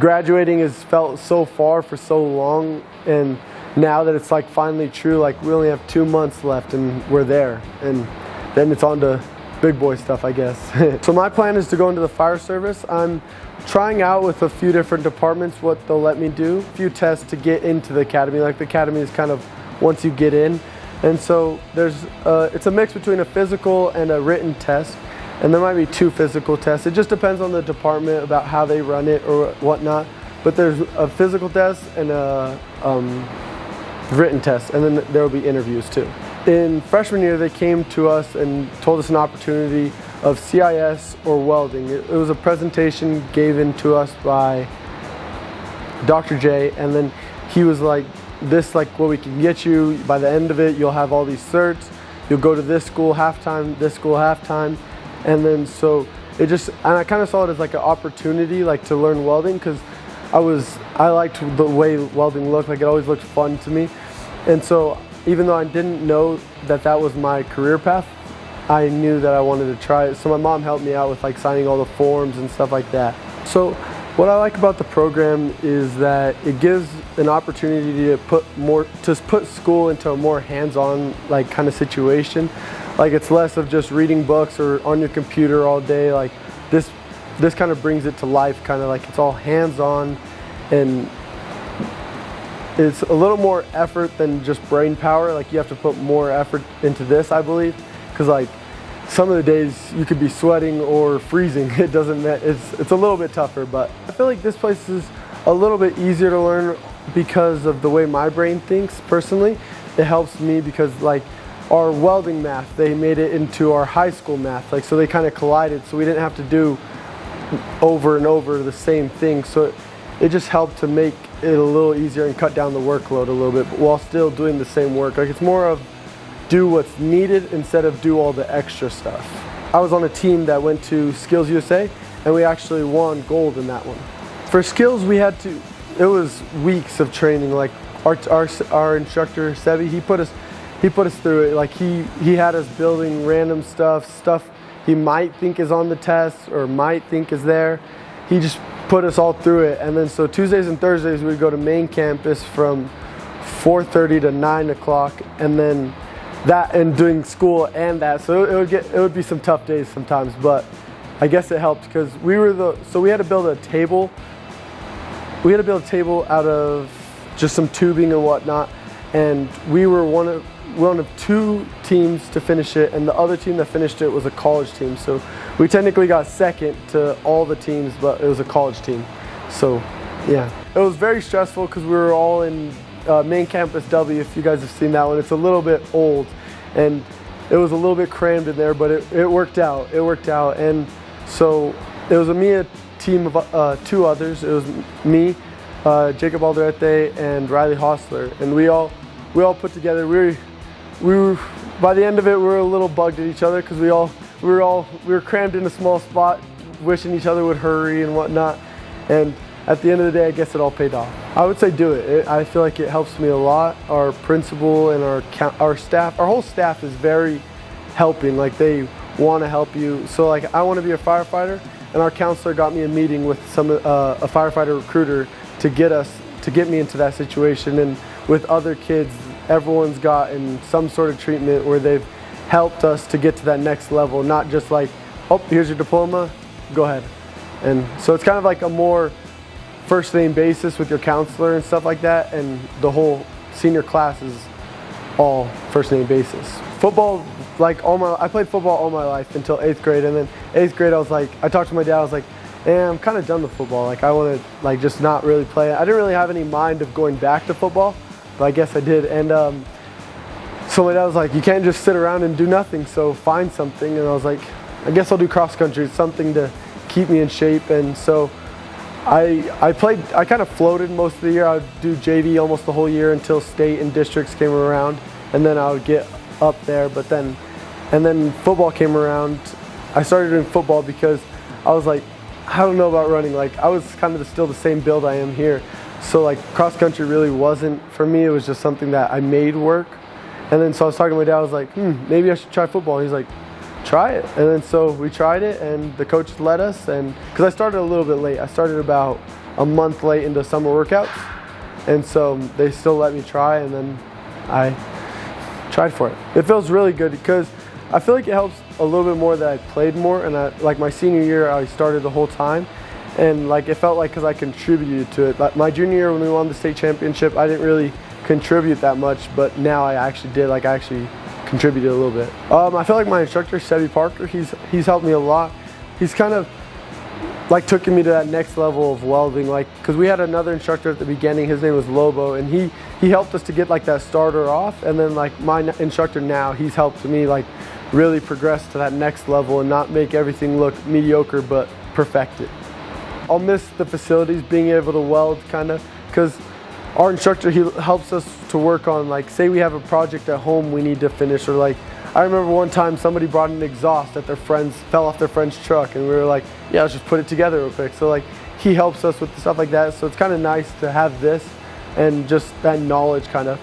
graduating has felt so far for so long, and now that it's like finally true, like we only have 2 months left and we're there, and then it's on to big boy stuff, I guess. So my plan is to go into the fire service. I'm trying out with a few different departments what they'll let me do. A few tests to get into the academy. Like the academy is kind of once you get in. And so it's a mix between a physical and a written test. And there might be 2 physical tests. It just depends on the department about how they run it or whatnot. But there's a physical test and a written test, and then there will be interviews too. In freshman year, they came to us and told us an opportunity of CIS or welding. It was a presentation given to us by Dr. J, and then he was like, this like what we can get you. By the end of it, you'll have all these certs. You'll go to this school halftime, this school halftime. And then so and I kind of saw it as like an opportunity like to learn welding, because I liked the way welding looked. Like it always looked fun to me. And so even though I didn't know that that was my career path, I knew that I wanted to try it. So my mom helped me out with like signing all the forms and stuff like that. So what I like about the program is that it gives an opportunity to put school into a more hands-on like kind of situation. Like it's less of just reading books or on your computer all day. Like this kind of brings it to life, kind of like it's all hands-on, and it's a little more effort than just brain power. Like you have to put more effort into this, I believe, because like some of the days you could be sweating or freezing. It doesn't matter. It's a little bit tougher, but I feel like this place is a little bit easier to learn because of the way my brain thinks. Personally, it helps me because like our welding math, they made it into our high school math. Like so they kind of collided, so we didn't have to do over and over the same thing. So it just helped to make it a little easier and cut down the workload a little bit, but while still doing the same work. Like it's more of do what's needed instead of do all the extra stuff. I was on a team that went to Skills USA, and we actually won gold in that one. For skills, it was weeks of training. Like our instructor Sebi, he put us through it. Like he had us building random stuff he might think is on the test or might think is there. He just put us all through it. And then so Tuesdays and Thursdays we'd go to main campus from 4:30 to 9 o'clock, and then that and doing school and that. So it would be some tough days sometimes, but I guess it helped because we had to build a table. We had to build a table out of just some tubing and whatnot, and we were one of 2 teams to finish it, and the other team that finished it was a college team. So we technically got second to all the teams, but it was a college team. So yeah, it was very stressful because we were all in main campus W. If you guys have seen that one, it's a little bit old, and it was a little bit crammed in there, but it worked out. It worked out, and so it was a team of 2 others. It was me, Jacob Alderete, and Riley Hostler, and we all put together. We were by the end of it, we were a little bugged at each other because we were crammed in a small spot, wishing each other would hurry and whatnot. And at the end of the day, I guess it all paid off. I would say do it. I feel like it helps me a lot. Our principal and our staff, our whole staff is very helping. Like they want to help you. So like I want to be a firefighter, and our counselor got me a meeting with a firefighter recruiter to get me into that situation. And with other kids, everyone's gotten some sort of treatment where they've helped us to get to that next level, not just like, oh, here's your diploma, go ahead. And so it's kind of like a more first name basis with your counselor and stuff like that, and the whole senior class is all first name basis. Football, I played football all my life until 8th grade, and then 8th grade I talked to my dad, I was like, I'm kind of done with football. Like I want to just not really play. I didn't really have any mind of going back to football, but I guess I did. And so my dad was like, you can't just sit around and do nothing, so find something. And I was like, I guess I'll do cross country. It's something to keep me in shape. And so I kind of floated most of the year. I would do JV almost the whole year until state and districts came around, and then I would get up there. And then football came around. I started doing football because I was like, I don't know about running. Like I was kind of still the same build I am here. So like cross country really wasn't for me. It was just something that I made work. And then so I was talking to my dad, I was like, maybe I should try football. And he's like, try it. And then so we tried it, and the coach let us. And because I started a little bit late. I started about a month late into summer workouts, and so they still let me try, and then I tried for it. It feels really good because I feel like it helps a little bit more that I played more, and like my senior year I started the whole time, and like it felt like because I contributed to it. Like my junior year when we won the state championship, I didn't really contribute that much, but now I actually did. Like I actually contributed a little bit. I feel like my instructor, Sebby Parker, he's helped me a lot. He's kind of like took me to that next level of welding, like because we had another instructor at the beginning, his name was Lobo, and he helped us to get like that starter off, and then like my instructor now, he's helped me like really progress to that next level and not make everything look mediocre but perfect it. I'll miss the facilities, being able to weld kind of, because our instructor, he helps us to work on, like say we have a project at home we need to finish, or like I remember one time somebody brought an exhaust that fell off their friend's truck, and we were like, yeah, let's just put it together real quick. So like he helps us with stuff like that, so it's kind of nice to have this and just that knowledge kind of.